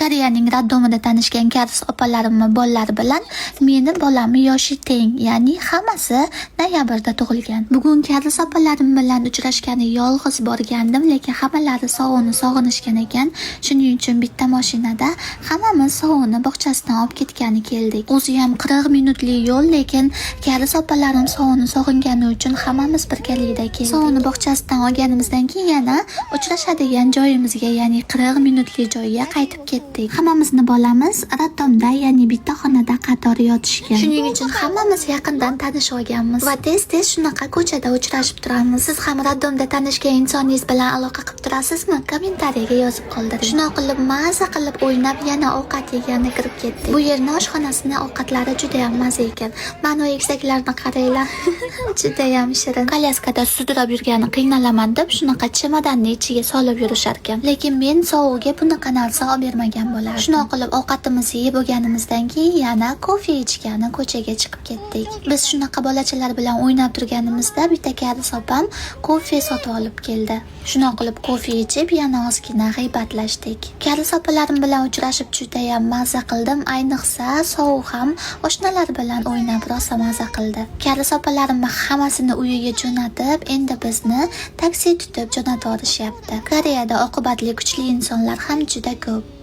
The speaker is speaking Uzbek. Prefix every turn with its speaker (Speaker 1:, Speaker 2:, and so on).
Speaker 1: Koreyaning raddomida tanishgan Karis opalarimni bolalari bilan meni bolamni yoshi teng, ya'ni hammasi noyabrda tug'ilgan. Bugun Karis opalarim bilan uchrashgani yolg'iz borgandim, lekin hammalari Sovuni sog'inishgan ekan. Shuning uchun bitta mashinada hammamiz Sovuni bog'chasidan olib ketgani keldik. O'zi ham 40 minutli yo'l, lekin Karis opalarim Sovuni sog'ingani uchun hammamiz birgalikda keldik. Sovuni bog'chasidan olganimizdan keyin yana uchrashadigan joyimizga, ya'ni 40 minutli joyga qaytib ketdik. Hammamizni bolamiz raddomda, ya'ni bitta xonada qator yotishgan. Shuning uchun hammamiz yaqindan tanishib olganmiz va tez-tez shunaqa ko'chada uchrashib turamiz. Siz ham raddomda tanishgan insoningiz bilan aloqa qilib turasizmi? Kommentariyaga yozib qoldiring. Shunaqa qilib maza qilib o'ynab yana ovqat yegani kirib ketdik. Bu yerning oshxonasining ovqatlari juda ham maza ekan. Mana u egizaklarni qaranglar. Juda ham shirin. Kolyaskada sudrab yurgani qiynalaman deb shunaqa chemodanni ichiga solib yurishar ekan. Lekin men Sovuga bunaqa narsa olib bermagan bo'lardim. Shunaqa qilib ovqatimizni yeb bo'lganimizdan keyin yana kofe ichgani ko'chaga chiqib ketdik. Biz shunaqa bolachalar bilan o'ynab turganimizda bitta Karis opam kofe sotib olib keldi. Shunaqa qilib kofe ichib yana ozgina g'iybatlashdik. Karis opalarim bilan uchrashib juda ham maza qildim. Ayniqsa Sovuq ham oshnalar bilan o'ynab rosa maza qildi. Karis opalarimni hammasini uyiga jo'natib, endi bizni taksi tutib jo'natib olishyapti. Koreyada oqibatli kuchli insonlar ham juda ko'p.